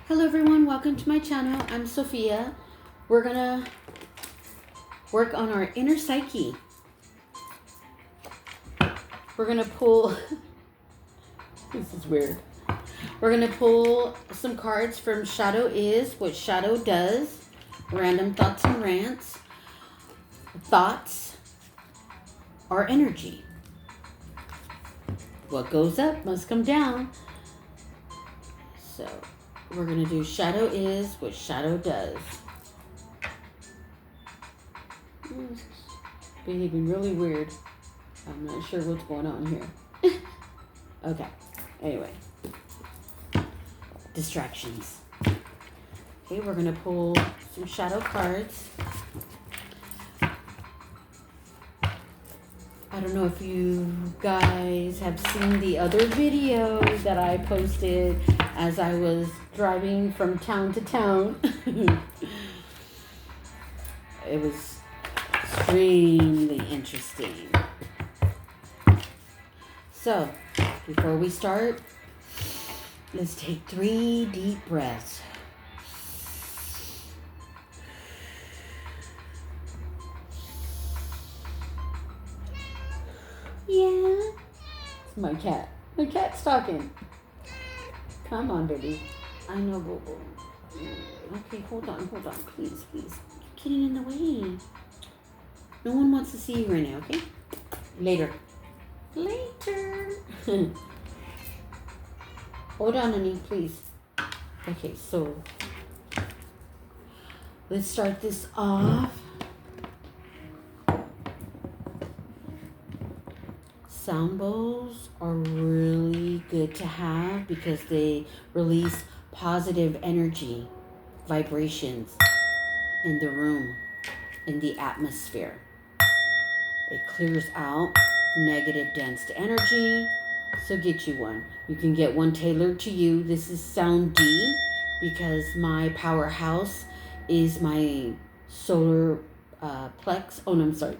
Hello everyone, welcome to my channel. I'm Sophia. We're gonna work on our inner psyche. We're gonna pull, this is weird. We're gonna pull some cards from Shadow Is, What Shadow Does, Random Thoughts and Rants. Thoughts are energy. What goes up must come down. So we're going to do Shadow Is, What Shadow Does. Behaving really weird. I'm not sure what's going on here. Okay. Anyway. Distractions. Okay, we're going to pull some shadow cards. I don't know if you guys have seen the other video that I posted as I was driving from town to town. It was extremely interesting. So, before we start, let's take 3 deep breaths. Yeah. It's my cat. My cat's talking. Come on, baby. I know, boo-boo. Okay, hold on. Please. You're getting in the way. No one wants to see you right now, okay? Later. Hold on, honey, please. Okay, so let's start this off. Sound bowls are really good to have because they release positive energy, vibrations in the room, in the atmosphere. It clears out negative dense energy, so get you one. You can get one tailored to you. This is Sound D because my powerhouse is my solar plex. Oh, no, I'm sorry.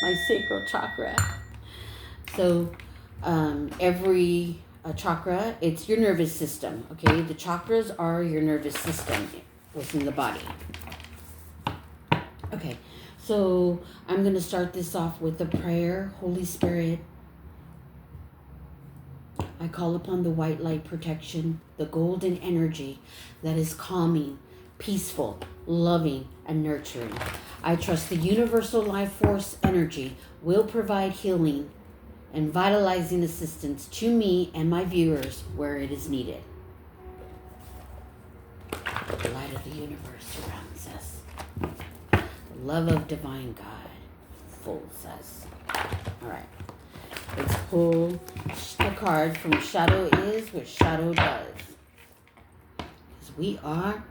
My sacral chakra. So every chakra, it's your nervous system, okay? The chakras are your nervous system within the body. Okay, so I'm going to start this off with a prayer. Holy Spirit, I call upon the white light protection, the golden energy that is calming, peaceful, loving, and nurturing. I trust the universal life force energy will provide healing and vitalizing assistance to me and my viewers where it is needed. The light of the universe surrounds us. The love of divine God folds us. All right. Let's pull a card from Shadow Is, What Shadow Does. Because we are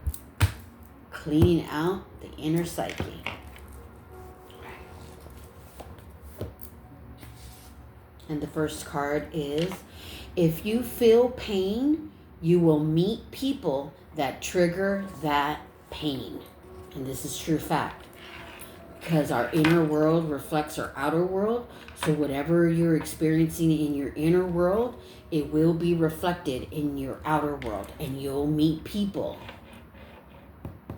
cleaning out the inner psyche. And the first card is, if you feel pain, you will meet people that trigger that pain. And this is true fact. Because our inner world reflects our outer world. So whatever you're experiencing in your inner world, it will be reflected in your outer world. And you'll meet people,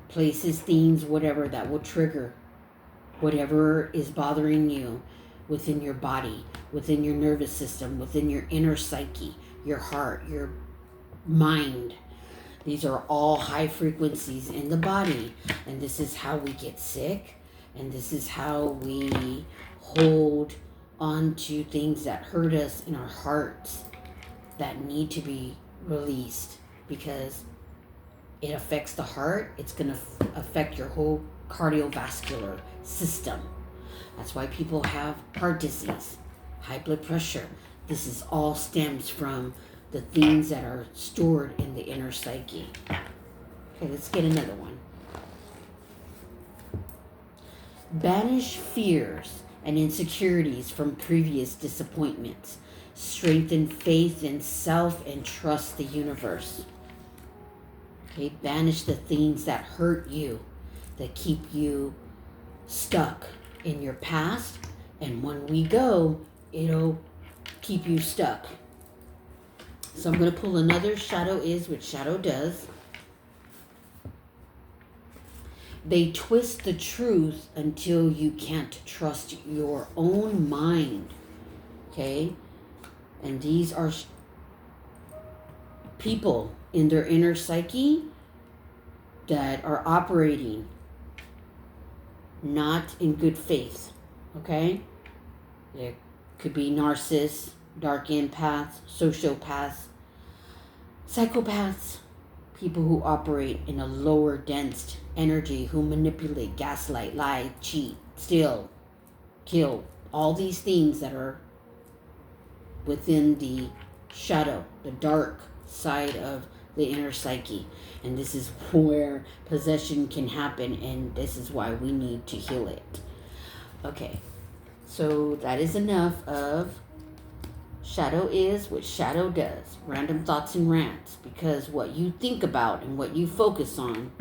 places, things, whatever that will trigger whatever is bothering you within your body, within your nervous system, within your inner psyche, your heart, your mind. These are all high frequencies in the body. And this is how we get sick. And this is how we hold on to things that hurt us in our hearts that need to be released. Because it affects the heart. It's going to affect your whole cardiovascular system. That's why people have heart disease, high blood pressure. This is all stems from the things that are stored in the inner psyche. Okay, let's get another one. Banish fears and insecurities from previous disappointments. Strengthen faith in self and trust the universe. Okay, banish the things that hurt you, that keep you stuck in your past, and when we go, it'll keep you stuck. So I'm going to pull another Shadow Is, What Shadow Does. They twist the truth until you can't trust your own mind. Okay? And these are people in their inner psyche that are operating not in good faith. Okay? There could be narcissists, dark empaths, sociopaths, psychopaths, people who operate in a lower dense energy, who manipulate, gaslight, lie, cheat, steal, kill, all these things that are within the shadow, the dark side of the inner psyche. And this is where possession can happen, and this is why we need to heal it. Okay, so that is enough of shadow is what shadow does. Random thoughts and rants, because what you think about and what you focus on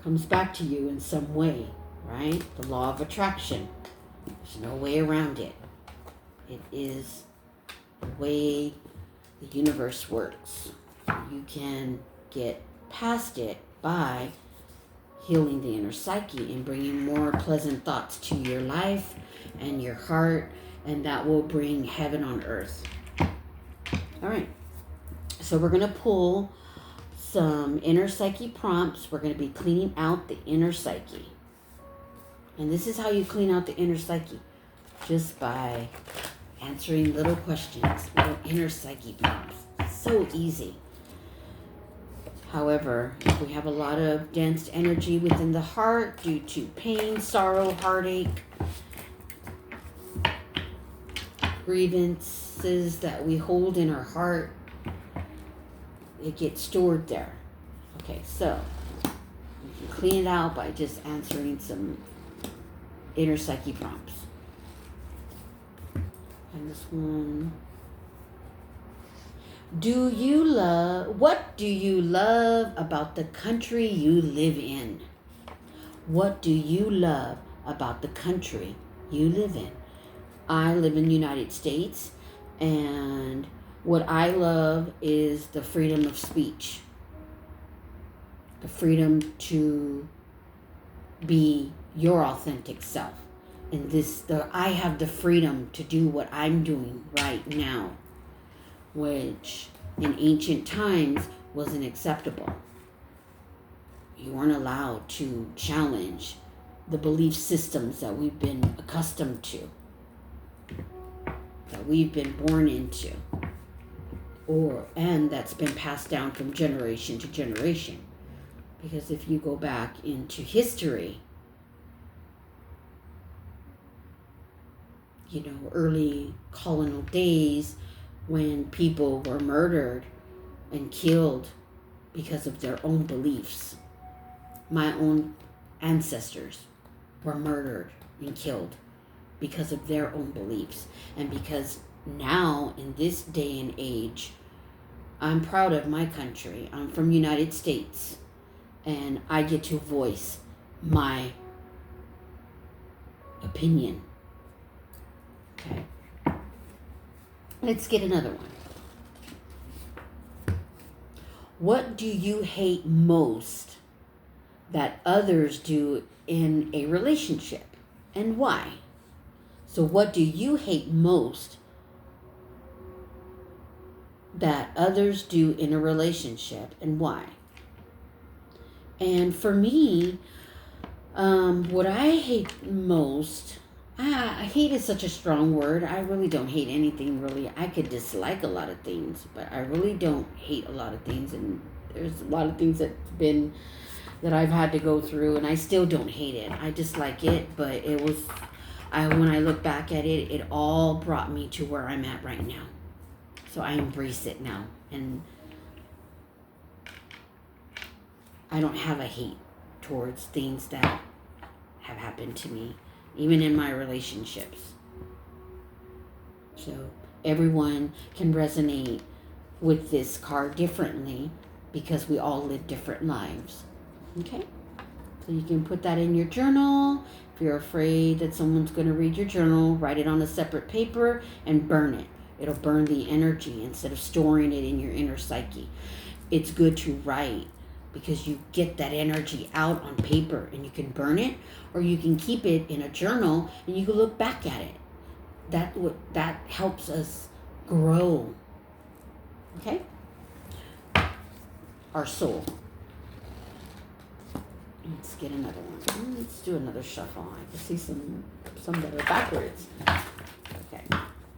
comes back to you in some way, right? The law of attraction. There's no way around it. It is the way the universe works. You can get past it by healing the inner psyche and bringing more pleasant thoughts to your life and your heart, and that will bring heaven on earth. All right. So we're going to pull some inner psyche prompts. We're going to be cleaning out the inner psyche. And this is how you clean out the inner psyche. Just by answering little questions, little inner psyche prompts. It's so easy. However, if we have a lot of dense energy within the heart due to pain, sorrow, heartache, grievances that we hold in our heart, it gets stored there. Okay, so you can clean it out by just answering some inner psyche prompts. And this one. What do you love about the country you live in? What do you love about the country you live in? I live in the United States, and what I love is the freedom of speech. The freedom to be your authentic self. And I have the freedom to do what I'm doing right now, which in ancient times wasn't acceptable. You weren't allowed to challenge the belief systems that we've been accustomed to, that we've been born into, and that's been passed down from generation to generation. Because if you go back into history, early colonial days, when people were murdered and killed because of their own beliefs. My own ancestors were murdered and killed because of their own beliefs. And because now, in this day and age, I'm proud of my country. I'm from the United States, and I get to voice my opinion. Okay. Let's get another one. What do you hate most that others do in a relationship, and why? So what do you hate most that others do in a relationship, and why? And for me, what I hate most, hate is such a strong word. I really don't hate anything, really. I could dislike a lot of things, but I really don't hate a lot of things. And there's a lot of things that I've had to go through, and I still don't hate it. I dislike it, but when I look back at it, it all brought me to where I'm at right now. So I embrace it now, and I don't have a hate towards things that have happened to me, even in my relationships. So everyone can resonate with this card differently because we all live different lives. Okay? So you can put that in your journal. If you're afraid that someone's going to read your journal, write it on a separate paper and burn it. It'll burn the energy instead of storing it in your inner psyche. It's good to write because you get that energy out on paper, and you can burn it, or you can keep it in a journal and you can look back at it. That helps us grow. Okay? Our soul. Let's get another one. Let's do another shuffle. I can see some that are backwards. Okay.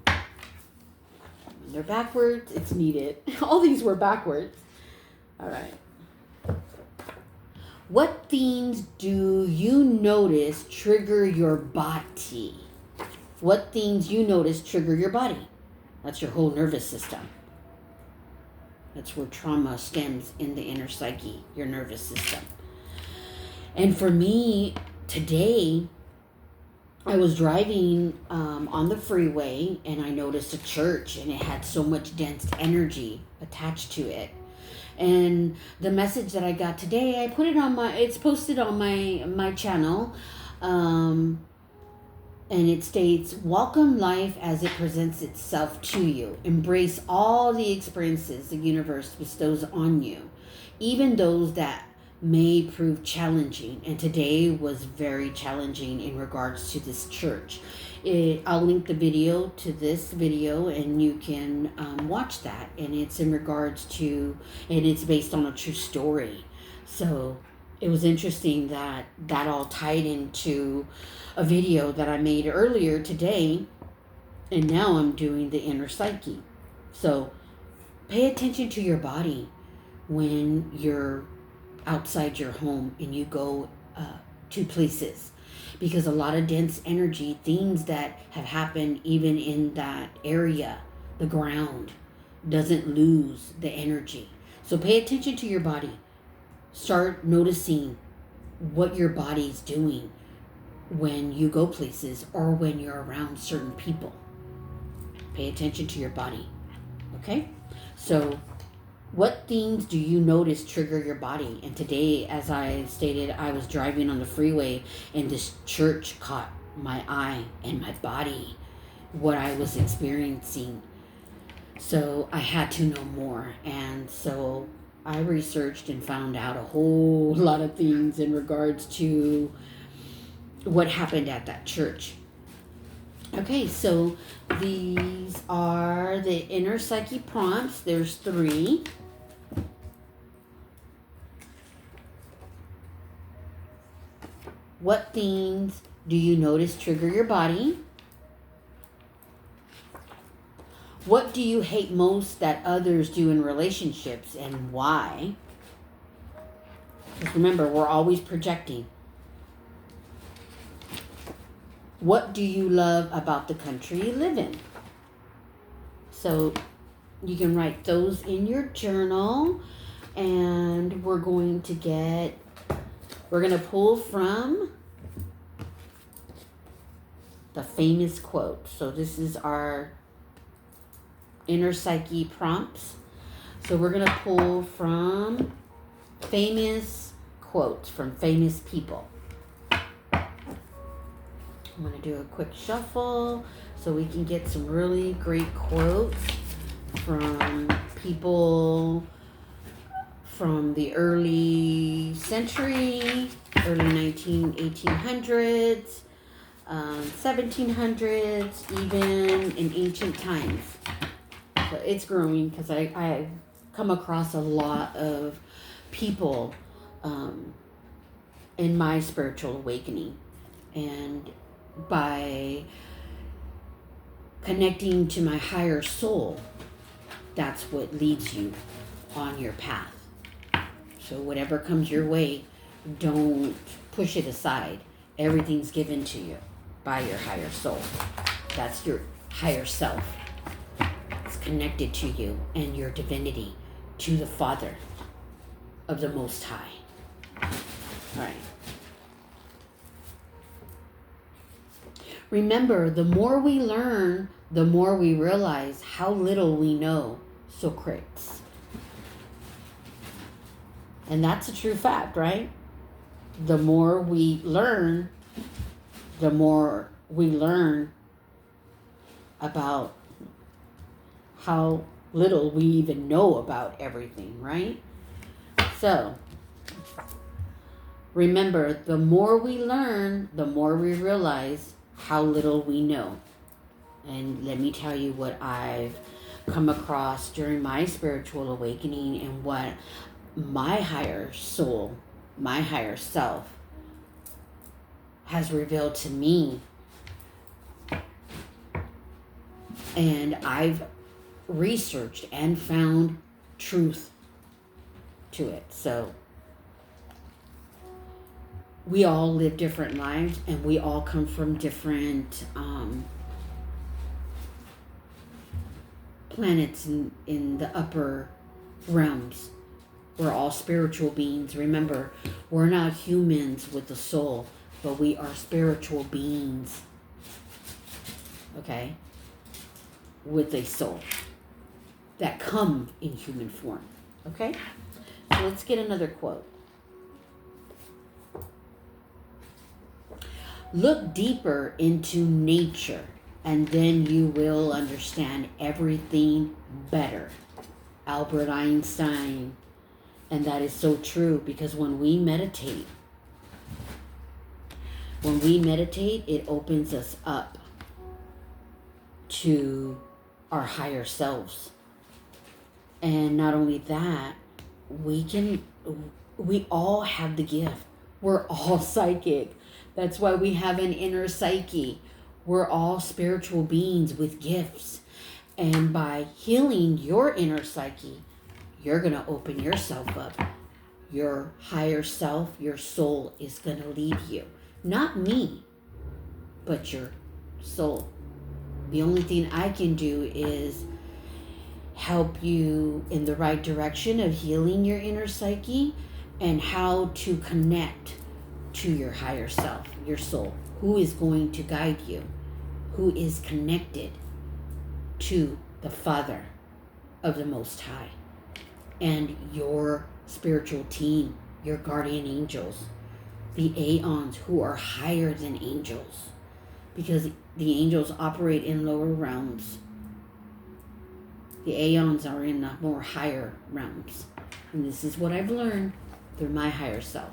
When they're backwards, it's needed. All these were backwards. All right. What themes do you notice trigger your body? What things you notice trigger your body? That's your whole nervous system. That's where trauma stems in the inner psyche, your nervous system. And for me, today, I was driving on the freeway, and I noticed a church, and it had so much dense energy attached to it. And the message that I got today, I put it on it's posted on my channel. And it states, welcome life as it presents itself to you. Embrace all the experiences the universe bestows on you, even those that may prove challenging. And today was very challenging in regards to this church. I'll link the video to this video, and you can watch that. And it's in regards to, and it's based on a true story. So it was interesting that all tied into a video that I made earlier today, and now I'm doing the inner psyche. So pay attention to your body when you're outside your home and you go to places, because a lot of dense energy, things that have happened even in that area, the ground doesn't lose the energy. So pay attention to your body. Start noticing what your body's doing when you go places or when you're around certain people. Pay attention to your body. Okay? So what things do you notice trigger your body? And today, as I stated, I was driving on the freeway, and this church caught my eye and my body, what I was experiencing. So I had to know more. And so I researched and found out a whole lot of things in regards to what happened at that church. Okay, so these are the inner psyche prompts. There's 3. What things do you notice trigger your body? What do you hate most that others do in relationships, and why? Just remember, we're always projecting. What do you love about the country you live in? So you can write those in your journal, and we're going to pull from the famous quote. So this is our inner psyche prompts. So we're going to pull from famous quotes from famous people. I'm going to do a quick shuffle so we can get some really great quotes from people from the early century, early 1800s, 1700s, even in ancient times. So it's growing because I come across a lot of people in my spiritual awakening. And by connecting to my higher soul, that's what leads you on your path. So whatever comes your way, don't push it aside. Everything's given to you by your higher soul. That's your higher self. It's connected to you and your divinity, to the Father of the Most High. All right. Remember, the more we learn, the more we realize how little we know. Socrates. And that's a true fact, right? The more we learn, the more we learn about how little we even know about everything, right? So, Remember, the more we learn, the more we realize how little we know. And let me tell you what I've come across during my spiritual awakening and what my higher soul, my higher self has revealed to me. And I've researched and found truth to it. So we all live different lives, and we all come from different planets in the upper realms. We're all spiritual beings. Remember, we're not humans with a soul, but we are spiritual beings. Okay? With a soul that come in human form. Okay? So let's get another quote. Look deeper into nature, and then you will understand everything better. Albert Einstein. And that is so true, because when we meditate, it opens us up to our higher selves. And not only that, we all have the gift. We're all psychic. That's why we have an inner psyche. We're all spiritual beings with gifts. And by healing your inner psyche, you're going to open yourself up. Your higher self, your soul is going to lead you. Not me, but your soul. The only thing I can do is help you in the right direction of healing your inner psyche and how to connect to your higher self, your soul, who is going to guide you, who is connected to the Father of the Most High, and your spiritual team, your guardian angels, the Aeons, who are higher than angels, because the angels operate in lower realms. The Aeons are in the more higher realms. And this is what I've learned through my higher self.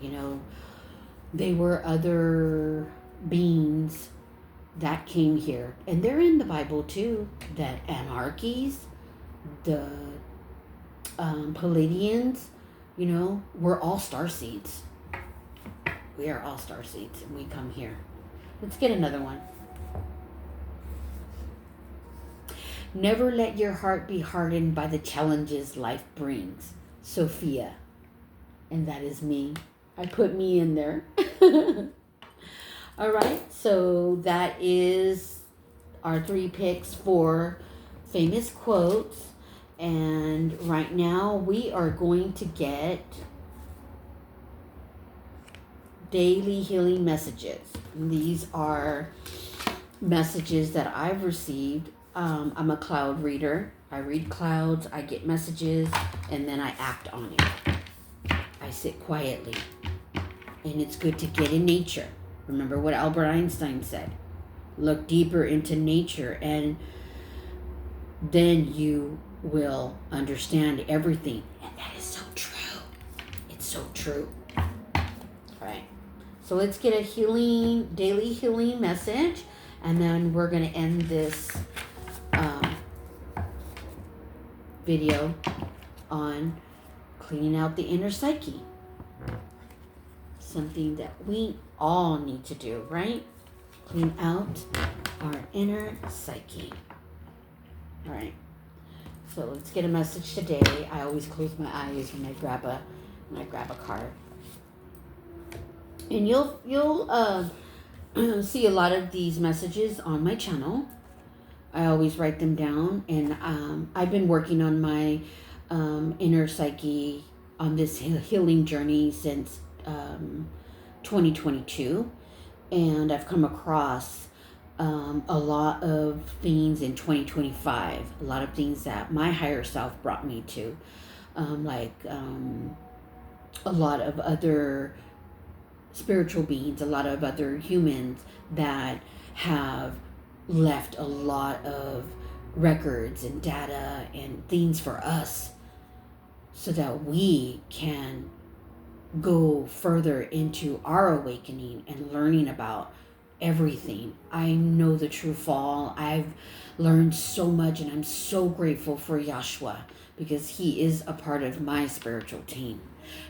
You know, they were other beings that came here. And they're in the Bible too. That anarchies, the Palladians, you know, we're all starseeds. We are all starseeds, and we come here. Let's get another one. Never let your heart be hardened by the challenges life brings. Sophia. And that is me. I put me in there. All right, so that is our 3 picks for famous quotes. And right now we are going to get daily healing messages. And these are messages that I've received. I'm a cloud reader. I read clouds, I get messages, and then I act on it. I sit quietly. And it's good to get in nature. Remember what Albert Einstein said. Look deeper into nature, and then you will understand everything. And that is so true. It's so true. All right. So let's get a daily healing message, and then we're going to end this video on cleaning out the inner psyche. Something that we all need to do, right? Clean out our inner psyche. All right. So let's get a message today. I always close my eyes when I grab a card. And you'll see a lot of these messages on my channel. I always write them down, and I've been working on my inner psyche on this healing journey since 2022, and I've come across a lot of things in 2025, a lot of things that my higher self brought me to, like a lot of other spiritual beings, a lot of other humans that have left a lot of records and data and things for us so that we can go further into our awakening and learning about everything. I know the true fall. I've learned so much, and I'm so grateful for Yahshua because he is a part of my spiritual team.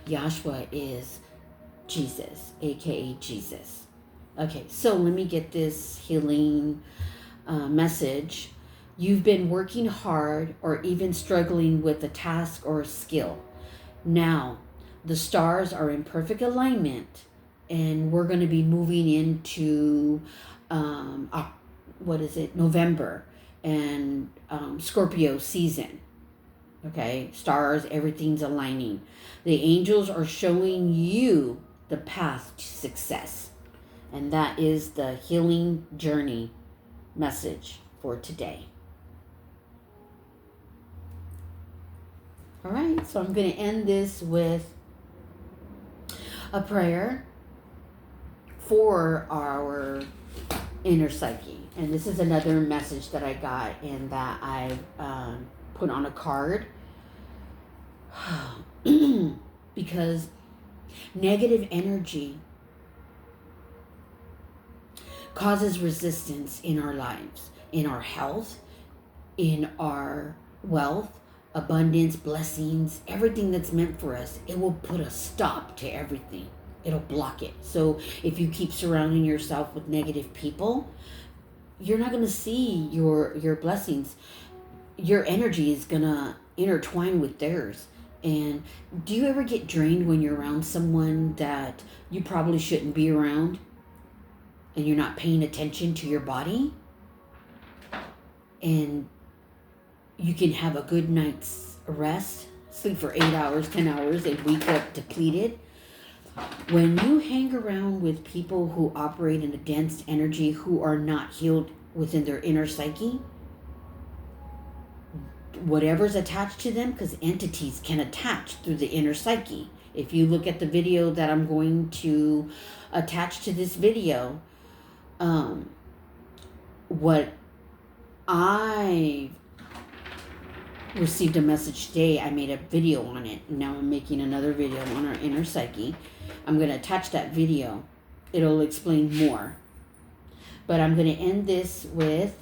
Yahshua is Jesus, aka Jesus. Okay, so let me get this healing message. You've been working hard or even struggling with a task or a skill. Now, the stars are in perfect alignment, and we're going to be moving into November, and Scorpio season. Okay, stars, everything's aligning. The angels are showing you the path to success, and that is the healing journey message for today. All right, so I'm going to end this with a prayer for our inner psyche. And this is another message that I got and that I put on a card. Because negative energy causes resistance in our lives, in our health, in our wealth, abundance, blessings, everything that's meant for us. It will put a stop to everything. It'll block it. So if you keep surrounding yourself with negative people, you're not going to see your blessings. Your energy is going to intertwine with theirs. And do you ever get drained when you're around someone that you probably shouldn't be around and you're not paying attention to your body? And you can have a good night's rest, sleep for 8 hours, 10 hours, and wake up depleted. When you hang around with people who operate in a dense energy, who are not healed within their inner psyche, whatever's attached to them, because entities can attach through the inner psyche. If you look at the video that I'm going to attach to this video, what I received a message today, I made a video on it. Now I'm making another video on our inner psyche. I'm going to attach that video. It'll explain more. But I'm going to end this with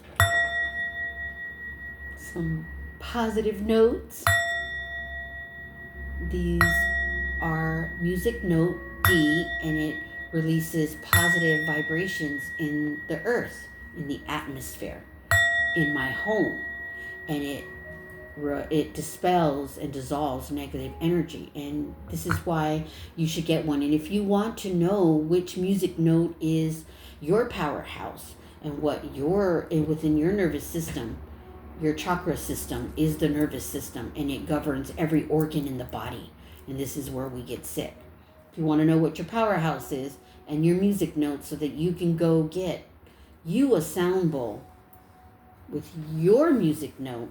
some positive notes. These are music note D, and it releases positive vibrations in the earth, in the atmosphere, in my home, and it dispels and dissolves negative energy. And this is why you should get one. And if you want to know which music note is your powerhouse and what within your nervous system, your chakra system is the nervous system, and it governs every organ in the body. And this is where we get sick. If you want to know what your powerhouse is and your music note, so that you can go get you a sound bowl with your music note,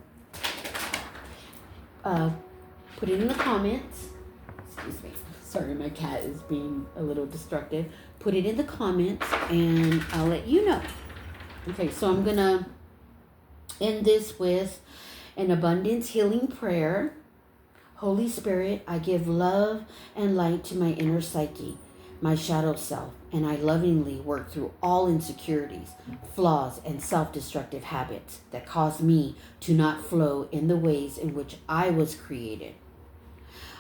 put it in the comments. Excuse me. Sorry, my cat is being a little destructive. Put it in the comments and I'll let you know. Okay, so I'm going to end this with an abundance healing prayer. Holy Spirit, I give love and light to my inner psyche, my shadow self, and I lovingly work through all insecurities, flaws, and self-destructive habits that cause me to not flow in the ways in which I was created.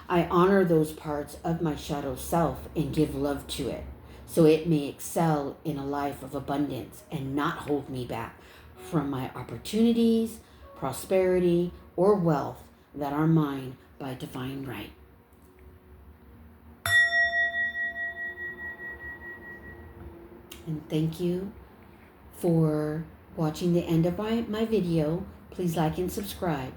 I honor those parts of my shadow self and give love to it, so it may excel in a life of abundance and not hold me back from my opportunities, prosperity, or wealth that are mine by divine right. And thank you for watching the end of my video. Please like and subscribe.